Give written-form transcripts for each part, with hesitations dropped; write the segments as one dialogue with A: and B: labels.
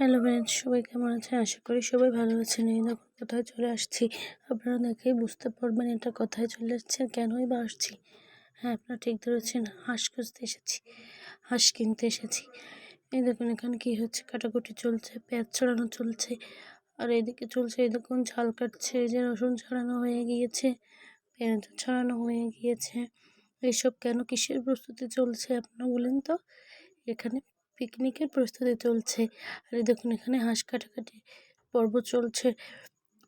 A: Hello friends, সবাই কেমন আছেন? আশা করি সবাই ভালো আছেন। এই দেখুন কোথায় চলে আসছি, আপনারা দেখেই বুঝতে পারবেন এটা কোথায় চলে আসছে, কেনই বা আসছি। হ্যাঁ, আপনারা ঠিক ধরেছেন, হাঁস খুঁজতে এসেছি, হাঁস কিনতে এসেছি। এই দেখুন এখানে কি হচ্ছে, কাটাকুটি চলছে, পেঁয়াজ ছড়ানো চলছে, আর এদিকে চলছে এই দেখুন ঝাল কাটছে, এই যে রসুন ছড়ানো হয়ে গিয়েছে, পেঁয়াজ ছড়ানো হয়ে গিয়েছে। এইসব কেন, কিসের প্রস্তুতি চলছে আপনারা বলেন তো? এখানে পিকনিকের প্রস্তুতি চলছে। আর এই দেখুন এখানে হাঁস কাটাকাটি পর্ব চলছে,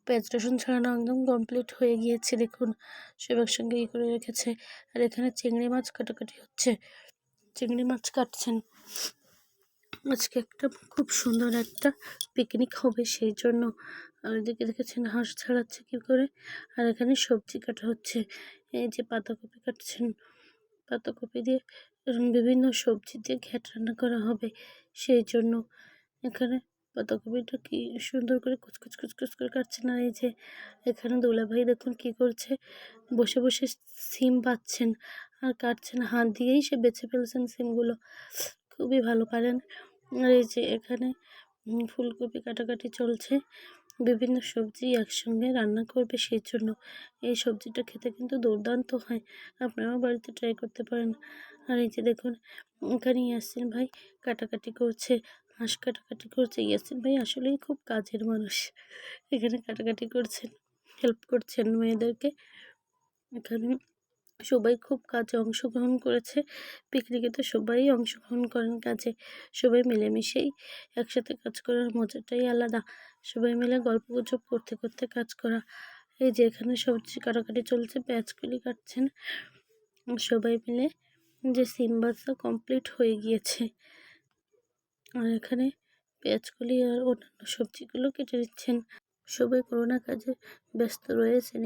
A: পেঁয়াজ রসুন ছাড়ানো একদম কমপ্লিট হয়ে গিয়েছে। দেখুন সব একসঙ্গে করে রেখেছে। আর এখানে চিংড়ি মাছ কাটাকাটি হচ্ছে, চিংড়ি মাছ কাটছেন। আজকে একটা খুব সুন্দর একটা পিকনিক হবে, সেই জন্য। আর এদিকে দেখেছেন হাঁস ছাড়াচ্ছে কী করে। আর এখানে সবজি কাটা হচ্ছে, এই যে পাতাকপি কাটছেন, পাতাকপি দিয়ে বিভিন্ন সবজি দিয়ে ঘ্যাট রান্না করা হবে, সেই জন্য এখানে পাতাকপিটা কি সুন্দর করে কুচকুচ কুচকুচ করে কাটছেন। আর এই যে এখানে দুলাভাই দেখুন কি করছে, বসে বসে সিম বাছছেন আর কাটছেন, হাত দিয়েই সে বেছে ফেলছেন সিমগুলো, খুবই ভালো পারেন। আর এই যে এখানে ফুলকপি কাটাকাটি চলছে, বিভিন্ন সবজি একসঙ্গে রান্না করবে, সেই জন্য। এই সবজিটা খেতে কিন্তু দুর্দান্ত হয়, আপনারাও বাড়িতে ট্রাই করতে পারেন। আর এই যে দেখুন এখানে ইয়াসিন ভাই কাটাকাটি করছে, হাঁস কাটাকাটি করছে। ইয়াসিন ভাই আসলেই খুব কাজের মানুষ, এখানে কাটাকাটি করছেন, হেল্প করছেন মেয়েদেরকে। এখানে সবাই খুব কাজে অংশগ্রহণ করেছে। পিকনিকে তো সবাই অংশগ্রহণ করেন কাজে, সবাই মিলেমিশেই একসাথে কাজ করার মজাটাই আলাদা। সবাই মিলে গল্পগুজব করতে করতে কাজ করা। এই যে এখানে সবজি কাটাকাটি চলছে, পেঁয়াজকলি কাটছেন সবাই মিলে, যে সিম ভাজা কমপ্লিট হয়ে গিয়েছে। আর এখানে পেঁয়াজকলি আর অন্যান্য সবজিগুলো কেটে নিচ্ছেন। সবাই করোনা কাজে ব্যস্ত রয়েছেন,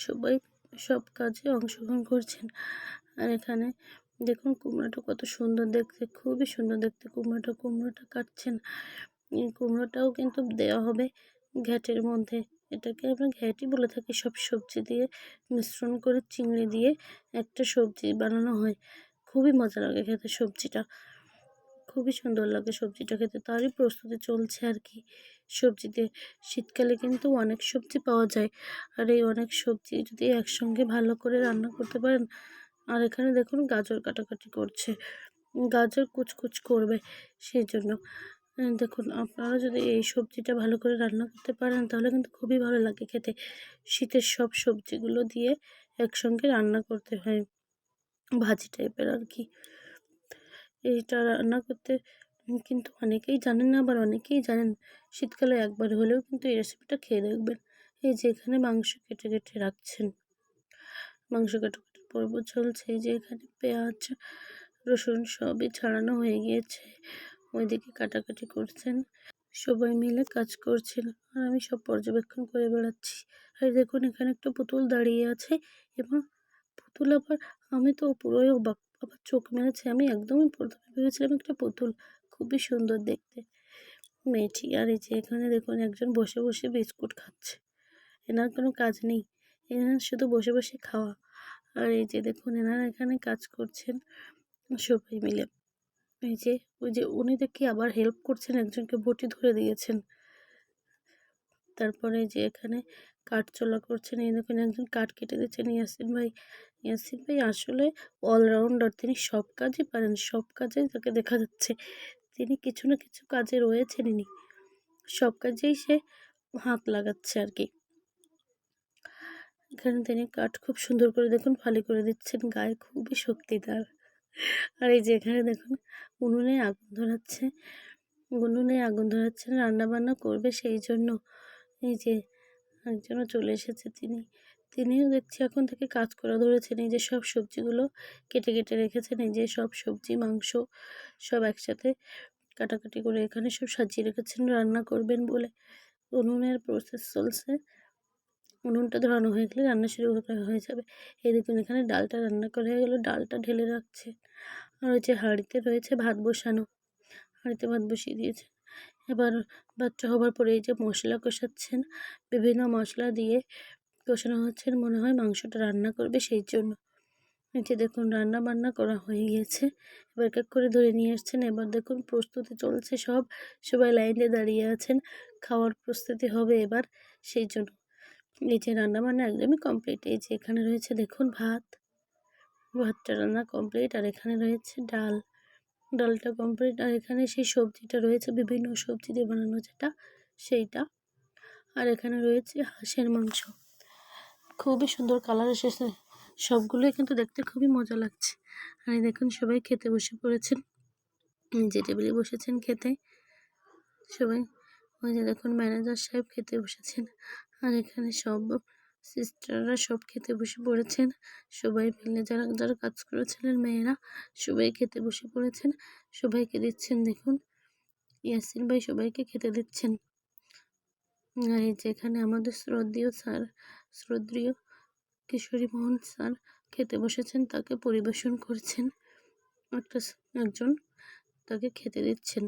A: সবাই সব কাজে অংশগ্রহণ করছেন। আর এখানে দেখুন কুমড়োটা কত সুন্দর দেখতে, খুবই সুন্দর দেখতে কুমড়োটা কাটছেন। এই কুমড়োটাও কিন্তু দেওয়া হবে ঘ্যাটের মধ্যে, এটাকে আমরা ঘ্যাটই বলে থাকি। সব সবজি দিয়ে মিশ্রণ করে চিংড়ি দিয়ে একটা সবজি বানানো হয়, খুবই মজা লাগে খেতে সবজিটা, খুবই সুন্দর লাগে সবজিটা খেতে। তারই প্রস্তুতি চলছে আর কি সবজিতে। শীতকালে কিন্তু অনেক সবজি পাওয়া যায়, আর এই অনেক সবজি যদি একসঙ্গে ভালো করে রান্না করতে পারেন। আর এখানে দেখুন গাজর কাটাকাটি করছে, গাজর কুচকুচ করবে, সেই জন্য। দেখুন আপনারা যদি এই সবজিটা ভালো করে রান্না করতে পারেন তাহলে কিন্তু খুবই ভালো লাগে খেতে। শীতের সব সবজিগুলো দিয়ে একসঙ্গে রান্না করতে হয়, ভাজি টাইপের আর কি। এইটা রান্না করতে কিন্তু অনেকেই জানেন না, আবার অনেকেই জানেন। শীতকালে একবার হলেও কিন্তু এই রেসিপিটা খেয়ে দেখবেন। এই যে এখানে মাংস কেটে কেটে রাখছেন, মাংস কাটাকুটির পর্ব চলছে। এই যে এখানে পেঁয়াজ রসুন সবই ছাড়ানো হয়ে গিয়েছে, ওইদিকে কাটাকাটি করছেন, সবাই মিলে কাজ করছেন। আর আমি সব পর্যবেক্ষণ করে বেড়াচ্ছি। আর দেখুন এখানে একটা পুতুল দাঁড়িয়ে আছে, এবং পুতুল আবার, আমি তো পুরোই অবাক, আবার চোখ মেরেছে। আমি একদমই প্রথমে ভেবেছিলাম একটা পুতুল, খুবই সুন্দর দেখতে মেয়েটি। আর এই যে এখানে দেখুন একজন বসে বসে বিস্কুট খাচ্ছে, এনার কোনো কাজ নেই, এনার শুধু বসে বসে খাওয়া। আর এই যে দেখুন এনারা এখানে কাজ করছেন সবাই মিলে। এই যে ওই যে উনি দেখি আবার হেল্প করছেন, একজনকে বটি ধরে দিয়েছেন। তারপরে যে এখানে কাঠ চলা করছেন, এই দেখুন একজন কাঠ কেটে দিচ্ছেন ইয়াসিন ভাই। ইয়াসিন ভাই আসলে অলরাউন্ডার, তিনি সব কাজই পারেন, সব কাজেই তাকে দেখা যাচ্ছে, তিনি কিছু না কিছু কাজে রয়েছেন, ইনি সব কাজেই সে হাত লাগাচ্ছে আর কি। এখানে তিনি কাঠ খুব সুন্দর করে দেখুন ফালি করে দিচ্ছেন, গায়ে খুবই শক্তিদার। আর এই যে এখানে দেখুন উনুনে আগুন ধরাচ্ছে, উনুনে আগুন ধরাচ্ছেন, রান্না বান্না করবে, সেই জন্য। এই যে একজনও চলে এসেছে, তিনিও দেখছি এখন থেকে কাজ করা ধরেছেন। এই যে সব সবজিগুলো কেটে কেটে রেখেছেন, এই যে সব সবজি মাংস সব একসাথে কাটাকাটি করে এখানে সব সাজিয়ে রেখেছেন রান্না করবেন বলে। উনুনের প্রসেস চলছে, উনুনটা ধরানো হয়ে গেলে রান্না শুরু হয়ে যাবে। এই দেখুন এখানে ডালটা রান্না করা হয়ে গেলো, ডালটা ঢেলে রাখছে। আর ওই যে হাঁড়িতে রয়েছে ভাত বসানো, হাঁড়িতে ভাত বসিয়ে দিয়েছে। এবার ভাতটা হবার পরে এই যে মশলা কষাচ্ছেন, বিভিন্ন মশলা দিয়ে কষানো হচ্ছে, মনে হয় মাংসটা রান্না করবে, সেই জন্য। এই যে দেখুন রান্না বান্না করা হয়ে গিয়েছে, এবার এক এক করে ধরে নিয়ে আসছেন। এবার দেখুন প্রস্তুতি চলছে, সবাই লাইনে দাঁড়িয়ে আছেন, খাওয়ার প্রস্তুতি হবে এবার, সেই জন্য। এই যে রান্না বান্না একদমই কমপ্লিট। এই যে এখানে রয়েছে দেখুন ভাতটা রান্না কমপ্লিট, আর এখানে রয়েছে ডালটা কমপ্লিট, আর এখানে সেই সবজিটা রয়েছে বিভিন্ন সবজি দিয়ে বানানো যেটা, সেইটা। আর এখানে রয়েছে হাঁসের মাংস, খুবই সুন্দর কালার এসেছে, সবগুলোই কিন্তু দেখতে খুবই মজা লাগছে। আর এই দেখুন সবাই খেতে বসে পড়েছেন, যে টেবিলে বসেছেন খেতে সবাই। ওই যে দেখুন ম্যানেজার সাহেব খেতে বসেছেন, আর এখানে সব সিস্টাররা সব খেতে বসে পড়েছেন। সবাই মিলে যারা যারা কাজ করেছিলেন মেয়েরা, সবাই খেতে বসে পড়েছেন, সবাইকে দিচ্ছেন। দেখুন ইয়াসিন ভাই সবাইকে খেতে দিচ্ছেন। আর এই যে এখানে আমাদের শ্রদ্ধেয় কিশোরী মোহন স্যার খেতে বসেছেন, তাকে পরিবেশন করছেন, একজন তাকে খেতে দিচ্ছেন।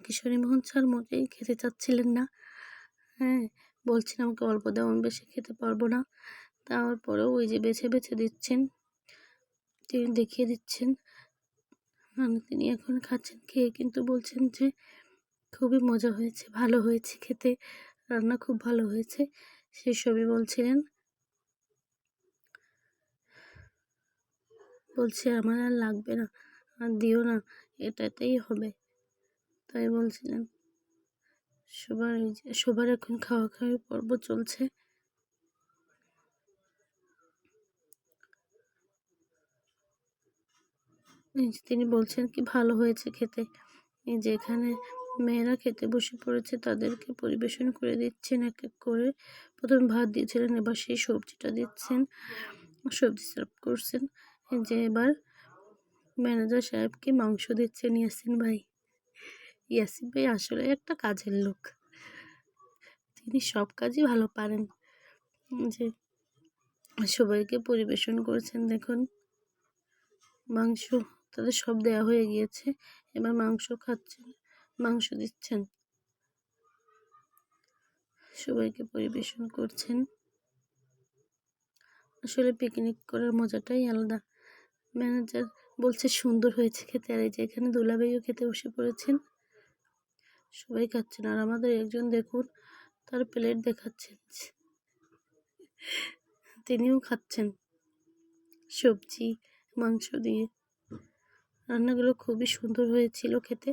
A: কিশোরী মোহন স্যার মোটেই খেতে চাচ্ছিলেন না, হ্যাঁ, বলছেন আমাকে অল্প দাও, আমি বেশি খেতে পারবো না। তারপরেও ওই যে বেছে বেছে দিচ্ছেন, তিনি দেখিয়ে দিচ্ছেন, তিনি এখন খাচ্ছেন। খেয়ে কিন্তু বলছেন যে খুবই মজা হয়েছে, ভালো হয়েছে খেতে, রান্না খুব ভালো হয়েছে, সেসবই বলছিলেন। বলছে আমার আর লাগবে না, আর দিও না, এটাতেই হবে, তাই বলছিলেন। সবার এখন খাওয়া খাওয়ার পর্ব চলছে। তিনি বলছেন কি ভালো হয়েছে খেতে। এই যে এখানে মেয়েরা খেতে বসে পড়েছে, তাদেরকে পরিবেশন করে দিচ্ছেন এক এক করে। প্রথমে ভাত দিয়েছিলেন, এবার সেই সবজিটা দিচ্ছেন, সবজি সার্ভ করছেন। এই যে এবার ম্যানেজার সাহেবকে মাংস দিচ্ছেন ইয়াসিন ভাই আসলে একটা কাজের লোক, তিনি সব কাজই ভালো পারেন। যে সবাইকে পরিবেশন করছেন, দেখুন মাংস তাদের সব দেওয়া হয়ে গিয়েছে, এবার মাংস খাচ্ছেন, মাংস দিচ্ছেন, সবাইকে পরিবেশন করছেন। আসলে পিকনিক করার মজাটাই আলাদা। ম্যানেজার বলছে সুন্দর হয়েছে খেতে, আর এই যে এখানে দুলাভাইও খেতে বসে পড়েছেন, সবাই খাচ্ছেন। আর আমাদের একজন দেখুন তার প্লেট দেখাচ্ছেন, তিনিও খাচ্ছেন সবজি মাংস দিয়ে। রান্নাগুলো খুবই সুন্দর হয়েছিল খেতে।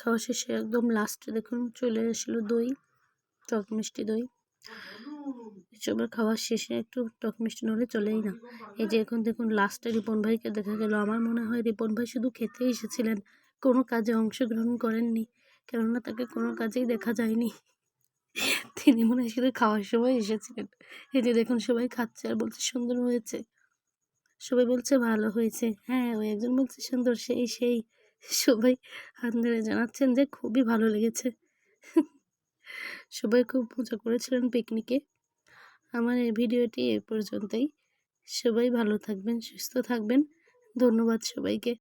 A: খাওয়া শেষে একদম লাস্টে দেখুন চলে আসলো দই, টক মিষ্টি দই। সবার খাওয়ার শেষে একটু টক মিষ্টি নহলে চলেই না। এই যে এখন দেখুন লাস্টে রিপন ভাইকে দেখা গেল। আমার মনে হয় রিপন ভাই শুধু খেতেই এসেছিলেন, কোনো কাজে অংশগ্রহণ করেননি, কেননা তাকে কোনো কাজেই দেখা যায়নি। তিনি মনে হয় শুধু খাওয়ার সময় এসেছিলেন। এই যে দেখুন সবাই খাচ্ছে আর বলছে সুন্দর হয়েছে, সবাই বলছে ভালো হয়েছে, হ্যাঁ ওই একজন বলছে সুন্দর, সেই সবাই হাত ধরে জানাচ্ছেন যে খুবই ভালো লেগেছে। সবাই খুব মজা করেছিলেন পিকনিকে। আমার এই ভিডিওটি এই পর্যন্তই। সবাই ভালো থাকবেন, সুস্থ থাকবেন। ধন্যবাদ সবাইকে।